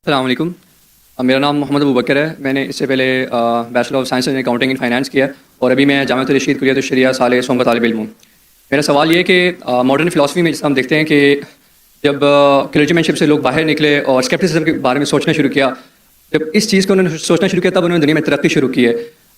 السلام علیکم. میرا نام محمد ابوبکر ہے. میں نے اس سے پہلے bachelor of science in accounting and finance کیا ہے اور ابھی میں جامعۃ الرشید کلیۃ الشریعہ سال سوم کا طالب علم ہوں. میرا سوال یہ ہے کہ ماڈرن فلاسفی میں جس ہم دیکھتے ہیں کہ جب کلرجی شپ سے لوگ باہر نکلے اور اسکیپٹسزم کے بارے میں سوچنا شروع کیا، جب اس چیز کو انہوں نے سوچنا شروع کیا تب انہوں نے دنیا میں ترقی شروع کی ہے.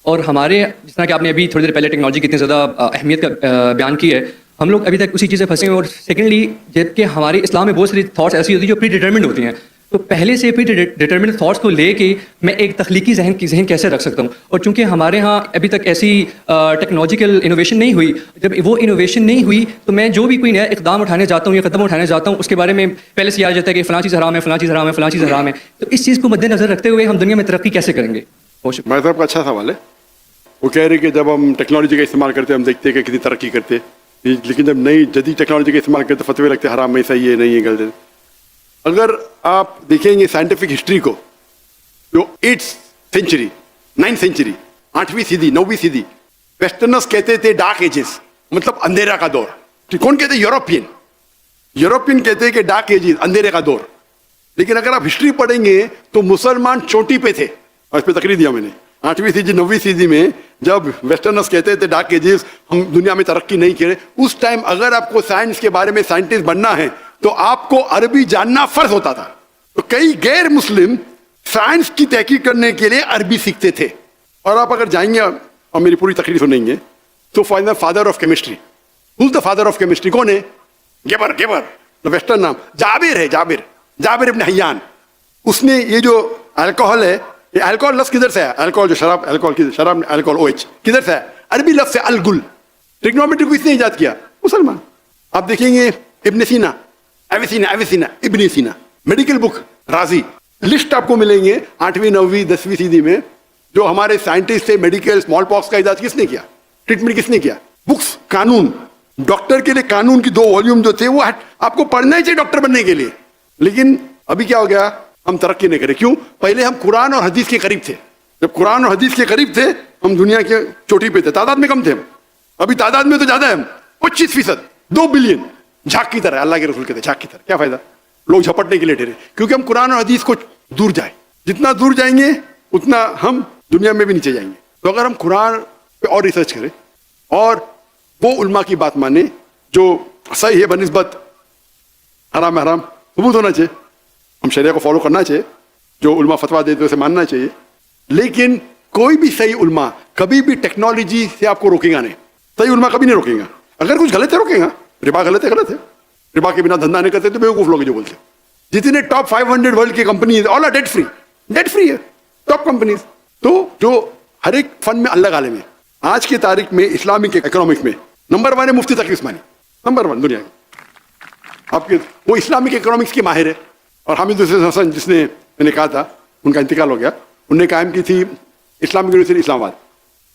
اور ہمارے جس طرح کہ آپ نے ابھی تھوڑی دیر پہلے ٹیکنالوجی کی اتنی زیادہ اہمیت کا بیان کی ہے، ہم لوگ ابھی تک اسی چیز سے پھنسے ہیں. اور سیکنڈلی جب کہ ہمارے اسلام میں بہت ساری تھاٹس ایسی ہوتی ہیں جو پری ڈیٹرمنڈ ہوتی ہیں، تو پہلے سے پری ڈیٹرمنڈ تھاٹس کو لے کے میں ایک تخلیقی ذہن کیسے رکھ سکتا ہوں. اور چونکہ ہمارے ہاں ابھی تک ایسی ٹیکنالوجیکل انوویشن نہیں ہوئی، جب وہ انوویشن نہیں ہوئی تو میں جو بھی کوئی نیا اقدام اٹھانے جاتا ہوں یا قدم اٹھانے جاتا ہوں، اس کے بارے میں پہلے سے یاد جاتا ہے کہ فلاں چیز حرام ہے، فلاں چیز حرام ہے، فلاں چیز حرام ہے. تو اس چیز کو مد نظر رکھتے ہوئے ہم دنیا میں ترقی کیسے کریں گے؟ بھائی صاحب کا اچھا سوال ہے. وہ کہہ رہے کہ جب ہم ٹیکنالوجی کا استعمال کرتے ہیں ہم دیکھتے ہیں کہ کتنی ترقی کرتے، لیکن جب نئی جدید ٹیکنالوجی کا استعمال کرتے فتوے لگتے حرام میں صحیح ہے، نہیں ہے، غلط ہے. اگر آپ دیکھیں گے سائنٹیفک ہسٹری کو، جو 8th سینچری 9th سینچری 8ویں صدی 9ویں صدی، ویسٹرنرز کہتے تھے ڈارک ایجز، مطلب اندھیرا کا دور. کون کہتے ہیں؟ یوروپین کہتے ہیں کہ ڈارک ایجز، اندھیرے کا دور. لیکن اگر آپ ہسٹری پڑھیں گے تو مسلمان چوٹی پہ تھے، اور اس پہ تقریر دیا میں نے. 8ویں صدی 9ویں صدی میں جب ویسٹرنرز کہتے تھے ڈارک ایجز، ہم دنیا میں ترقی نہیں کرے، اس ٹائم اگر آپ کو سائنس کے بارے میں سائنٹسٹ بننا ہے تو آپ کو عربی جاننا فرض ہوتا تھا. تو کئی غیر مسلم سائنس کی تحقیق کرنے کے لیے عربی سیکھتے تھے. اور آپ اگر جائیں گے اور میری پوری تقریر سنیں گے تو father of chemistry, who the father of chemistry کون ہے؟ گیبر. ویسٹرن نام جابر ہے، جابر ابن حیان. اس نے یہ جو الکوہل ہے، یہ الکوہل لفظ کدھر سے ہے؟ الکوہل جو شراب، الکوہل OH کدھر سے ہے؟ عربی لفظ ہے الگل. ٹریگنومیٹری کو اس نے ایجاد کیا، مسلمان. آپ دیکھیں گے ابن سینا، ایویسینا ابن سینا، میڈیکل بک رازی، لسٹ آپ کو ملیں گے 8ویں 9ویں 10ویں صدی میں جو ہمارے سائنٹسٹ تھے. میڈیکل اسمال پاکس کا ایجاد کس نے کیا؟ ٹریٹمنٹ کس نے کیا؟ بکس، قانون، ڈاکٹر کے لیے قانون کی 2 والیوم جو تھے وہ آپ کو پڑھنا ہی چاہیے ڈاکٹر بننے کے لیے. لیکن ابھی کیا ہو گیا؟ ہم ترقی نہیں کرے. کیوں؟ پہلے ہم قرآن اور حدیث کے قریب تھے. جب قرآن اور حدیث کے قریب تھے ہم دنیا کے چوٹی پہ تھے. تعداد میں کم تھے، ابھی تعداد میں تو زیادہ ہے. ہم 25%، 2 بلین، جھاگ کی طرح. اللہ کے رسول کہتے ہیں جھاگ کی طرح. کیا فائدہ؟ لوگ جھپٹنے کے لیے ٹھہرے. کیونکہ ہم قرآن اور حدیث کو دور جائیں، جتنا دور جائیں گے اتنا ہم دنیا میں بھی نیچے جائیں گے. تو اگر ہم قرآن پہ اور ریسرچ کریں اور وہ علماء کی بات مانیں جو صحیح ہے بنسبت حرام حرام ثبوت ہونا چاہیے، ہم شریعہ کو فالو کرنا چاہیے، جو علماء فتویٰ دیتے اسے ماننا چاہیے. لیکن کوئی بھی صحیح علماء کبھی بھی ٹیکنالوجی سے آپ کو روکے گا نہیں. صحیح علماء کبھی نہیں روکیں گا. اگر کچھ غلط ہے روکیں گا. ربا غلط ہے، ربا کے بنا دھندا نہیں کرتے تو بیوقوف لوگ جو بولتے. جتنے ٹاپ 500 ورلڈ کی companies all are debt free ہے، ٹاپ کمپنیز. تو جو ہر ایک فن میں اللہ عالم ہے. آج کی تاریخ میں اسلامک اکنامکس میں نمبر 1 ہے مفتی تقی عثمانی، نمبر 1 دنیا کی. آپ کے وہ اسلامک اکنامکس کے ماہر ہے. اور حامد حسن جس نے میں نے کہا تھا ان کا انتقال ہو گیا، انہوں نے قائم کی تھی اسلامک یونیورسٹی اسلام آباد.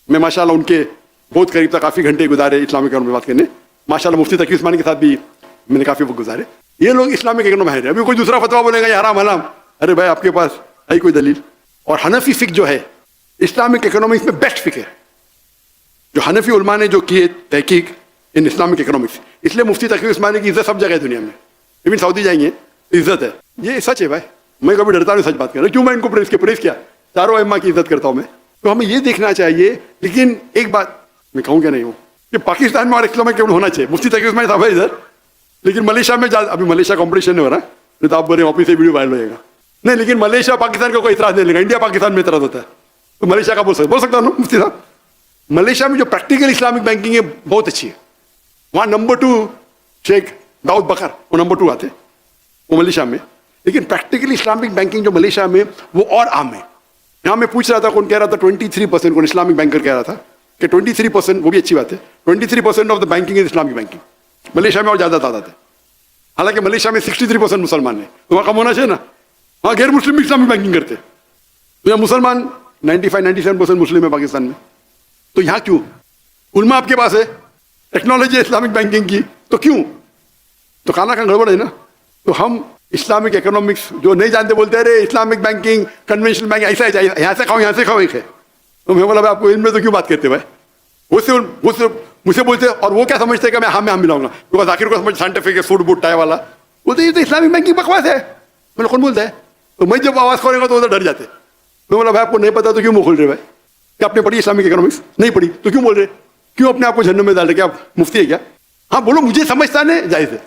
میں ماشاءاللہ ان کے بہت قریب تھا، کافی گھنٹے گزارے اسلامک اکنامکس بات کرنے. ماشاءاللہ مفتی تقی عثمانی کے ساتھ بھی میں نے کافی وقت گزارے. یہ لوگ اسلامک اکنامکس ماہر ہے. ابھی کوئی دوسرا فتویٰ بولے گا یہ حرام حرام، ارے بھائی آپ کے پاس ہے کوئی دلیل؟ اور حنفی فقہ جو ہے اسلامک اکنامکس میں بیسٹ فقہ ہے، جو حنفی علماء نے جو کیے تحقیق ان اسلامک اکنامکس. اس لیے مفتی تقی عثمانی کی عزت سب جگہ ہے دنیا میں. ایون سعودی جائیں گے عزت ہے. یہ سچ ہے بھائی، میں کبھی ڈرتا نہیں سچ بات کرنا. کیوں میں ان کو پریز کیا؟ چاروں ائمہ کی عزت کرتا ہوں میں. تو ہمیں یہ دیکھنا چاہیے. لیکن ایک بات میں کہوں کہ نہیں ہوں کہ پاکستان میں اور اسلامک ہونا چاہیے. مفتی تقی عثمانی صاحب ہے ادھر، لیکن ملیشیا میں ابھی ملیشیا کمپٹیشن نہیں ہو رہا، نہیں تو آپ بولے واپس سے ویڈیو وائرل ہو جائے گا. نہیں، لیکن ملیشیا پاکستان کا کوئی اعتراض نہیں لگا. انڈیا پاکستان میں اعتراض ہوتا ہے تو ملیشیا کا بول سکتا ہوں مفتی صاحب. ملیشیا میں جو پریکٹیکل اسلامک بینکنگ ہے بہت اچھی ہے. وہاں نمبر 2 شیخ داؤد بکر، وہ نمبر 2 آتے وہ ملیشیا میں. لیکن پریکٹیکلی اسلامک بینکنگ جو ملیشیا میں وہ اور عام ہے. یہاں میں پوچھ رہا تھا، کون کہہ رہا تھا 23%، کون اسلامک بینکر کہہ رہا تھا کہ 23%، وہ بھی اچھی بات ہے. 23% of the banking is Islamic banking. Malaysia میں اور زیادہ تعداد ہے. حالانکہ ملیشیا میں 63% مسلمان ہیں، تو وہاں کم ہونا چاہیے نا. وہاں غیر مسلم بھی اسلامک بینکنگ کرتے. تو یہاں مسلمان 95-97% مسلم ہے پاکستان میں. تو یہاں کیوں؟ علماء آپ کے پاس ہے، ٹیکنالوجی اسلامک بینکنگ کی، تو کیوں؟ تو کھانا گڑبڑ ہے نا. تو ہم اسلامک اکنامکس جو نہیں جانتے بولتے ارے اسلامک بینکنگ کنونشنل بینکنگ ایسا ہے چاہیے، یہاں سے کھاؤ یہاں سے کھاؤ ایک ہے. تو میں بولا آپ کو علم میں تو کیوں بات کرتے بھائی؟ وہ سے مجھ سے بولتے اور وہ کیا سمجھتے کہ میں ہم ملاؤں گا، کیونکہ ذاکر کو سمجھ سائنٹیفک ہے، فوڈ بوٹ ٹائے والا بولتے یہ تو اسلامک بینکنگ بکواس ہے. میں نے کون بولتا ہے؟ تو میں جب آواز کھولے گا تو ادھر ڈر جاتے. میں بولا بھائی آپ کو نہیں پتا تو کیوں منہ کھول رہے بھائی؟ کیا آپ نے پڑھی اسلامک اکنامکس؟ نہیں پڑھی تو کیوں بول رہے؟ کیوں اپنے آپ کو جہنم میں ڈال رہے؟ کیا آپ مفتی ہے کیا؟ ہاں بولو مجھے سمجھتا نہیں جائز ہے.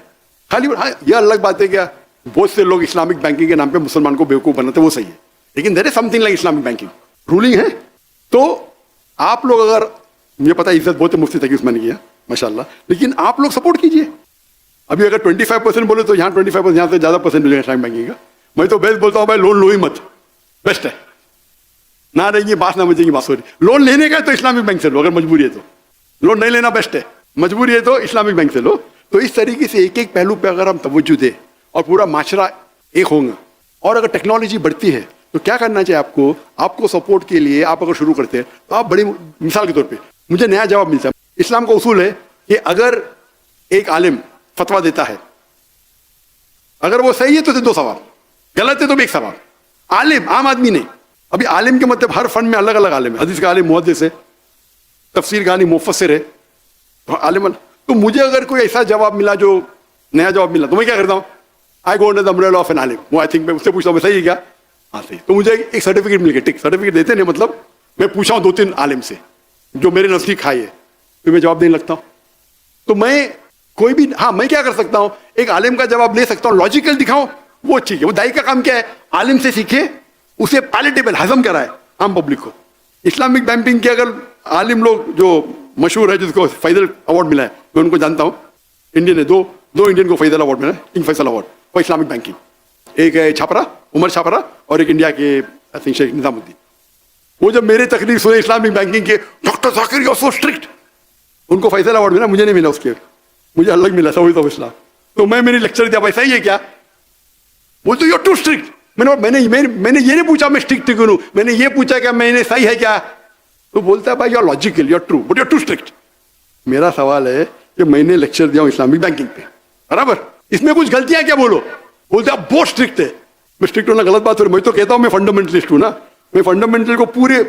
خالی ہاں یہ الگ بات ہے کیا بہت سے لوگ اسلامک بینکنگ کے نام پہ مسلمان کو بیوقوف بناتے وہ صحیح ہے, لیکن there is something like Islamic banking ruling ہے. تو آپ لوگ اگر مجھے پتا عزت بہت مفتی تھا کہ اس میں نے کیا ماشاء اللہ, لیکن آپ لوگ سپورٹ کیجیے. ابھی اگر 25% بولے تو یہاں 25% یہاں سے زیادہ پرسینٹ ملے گا اسلامک بینکنگ کا. میں تو بیسٹ بولتا ہوں بھائی لون لو ہی مت, بیسٹ ہے. نہ رہیں گی بات نہ بچے گی بات ہو رہی. لون لینے کا تو اسلامک بینک سے لو اگر مجبوری ہے تو, لون نہیں لینا بیسٹ ہے. مجبوری ہے تو اسلامک بینک سے لو. تو اس طریقے سے ایک ایک پہلو پہ اگر ہم توجہ دیں اور پورا معاشرہ ایک ہوگا, اور اگر ٹیکنالوجی بڑھتی ہے تو کیا کرنا چاہیے آپ کو سپورٹ کے لیے آپ اگر شروع کرتے ہیں تو آپ بڑی مثال کے طور پہ مجھے نیا جواب ملتا ہے. اسلام کا اصول ہے کہ اگر ایک عالم فتویٰ دیتا ہے, اگر وہ صحیح ہے تو 2 ثواب, غلط ہے تو بھی 1 ثواب. عالم عام آدمی نہیں. ابھی عالم کے مطلب ہر فن میں الگ الگ عالم ہے. حدیث کا عالم محدث ہے, تفسیر کا عالم مفسر ہے, عالم. تو مجھے اگر کوئی ایسا جواب ملا جو نیا جواب ملا تو میں کیا کرتا ہوں, I go under the umbrella of an عالم. وہ آئی تھنک میں اس سے پوچھتا ہوں صحیح ہے کیا؟ ہاں صحیح. تو مجھے ایک سرٹیفکیٹ مل گیا. ٹک سرٹیفکیٹ دیتے نہیں مطلب میں پوچھا ہوں 2-3 عالم سے جو میرے نزدیک کھائے تو میں جواب دینے لگتا ہوں. تو میں کوئی بھی ہاں میں کیا کر سکتا ہوں, ایک عالم کا جواب لے سکتا ہوں, لاجیکل دکھاؤں وہ ٹھیک ہے. وہ دائی کا کام کیا ہے, عالم سے سیکھے, اسے پیلیٹیبل ہضم کرائے عام پبلک کو. اسلامک بینکنگ کے اگر عالم لوگ جو مشہور ہے جس کو فیصل ایوارڈ ملا ہے, میں ان کو جانتا ہوں. انڈین ہے, دو انڈین کو فیصل ایوارڈ ملا ہے, king Faisal award for Islamic banking. ایک ہے چھاپرا, عمر چھاپرا, اور ایک انڈیا کے شیخ نظام الدین. وہ جب میرے تقریر سنے اسلامک بینکنگ کے, doctor Zakir you are so strict, ان کو فیصل ایوارڈ ملا, مجھے نہیں ملا. اس کے مجھے الگ ملا سوئی تو اسلام. تو میں میری لیکچر دیا بھائی صحیح ہے کیا؟ بولتے یو آر ٹو اسٹرکٹ. میں نے یہ نہیں پوچھا میں اسٹرکٹ کیوں ہوں, میں نے یہ پوچھا کہ میں نے صحیح ہے کیا. تو بولتا ہے بھائی you are logical, you are true, but you are too strict. میرا سوال ہے کہ میں نے لیکچر دیا ہوں اسلامک بینکنگ پہ, برابر, اس میں کچھ غلطیاں کیا بولو. بولتے آپ بہت اسٹرکٹ ہے. میں اسٹرکٹ ہونا غلط بات ہو رہی, میں تو کہتا ہوں میں فنڈامنٹلسٹ ہوں نا, میں فنڈامنٹل کو پورے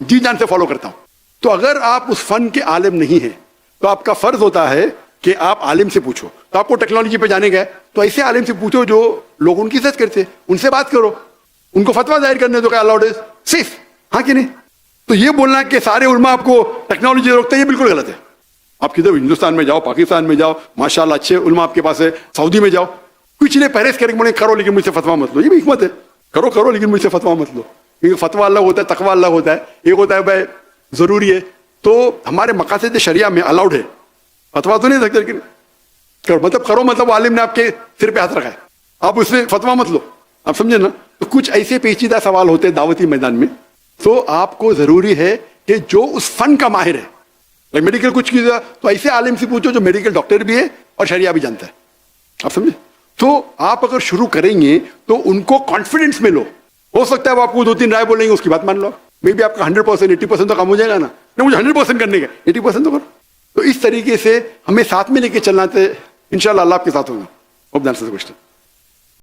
جی جان سے فالو کرتا ہوں. تو اگر آپ اس فن کے عالم نہیں ہیں تو آپ کا فرض ہوتا ہے کہ آپ عالم سے پوچھو. تو آپ کو ٹیکنالوجی پہ جانے گئے تو ایسے عالم سے پوچھو جو لوگ ان کی عزت کرتے, ان سے بات کرو, ان کو فتویٰ ظاہر کرنے دو کہ الاؤڈ از صرف, ہاں کہ نہیں. تو یہ بولنا کہ سارے علماء آپ کو ٹیکنالوجی سے روکتے ہیں, یہ بالکل غلط ہے. آپ کدھر ہندوستان میں جاؤ, پاکستان میں جاؤ, ماشاءاللہ اچھے علماء آپ کے پاس ہے, سعودی میں جاؤ, کچھ نہیں پرہیز کریں بولے کرو لیکن مجھ سے فتویٰ مت لو. یہ بھی حکمت ہے, کرو لیکن مجھ سے فتویٰ مت لو. کیونکہ فتویٰ الگ ہوتا ہے, تقویٰ الگ ہوتا ہے. ایک ہوتا ہے بھائی ضروری ہے, تو ہمارے مقاصد شریعہ میں الاؤڈ ہے, فتویٰ تو نہیں سکتے, لیکن کرو مطلب عالم نے آپ کے سر پہ ہاتھ رکھا ہے, آپ اس سے فتویٰ مت لو. آپ سمجھے نا. تو کچھ ایسے پیچیدہ سوال ہوتے ہیں دعوتی میدان میں, تو آپ کو ضروری ہے کہ جو اس فن کا ماہر ہے, میڈیکل کچھ کیا تو ایسے عالم سے پوچھو جو میڈیکل ڈاکٹر بھی ہے اور شریعہ بھی جانتا ہے. آپ سمجھے. تو آپ اگر شروع کریں گے تو ان کو کانفیڈنس میں لو. ہو سکتا ہے وہ آپ کو 2-3 رائے بولیں گے, اس کی بات مان لو. میں بھی آپ کا 100% 80% تو کام ہو جائے گا نا. نہیں مجھے 100% کرنے کا, 80% تو کرو. تو اس طریقے سے ہمیں ساتھ میں لے کے چلنا تھے, انشاءاللہ اللہ آپ کے ساتھ ہوگا. Hope that's the question.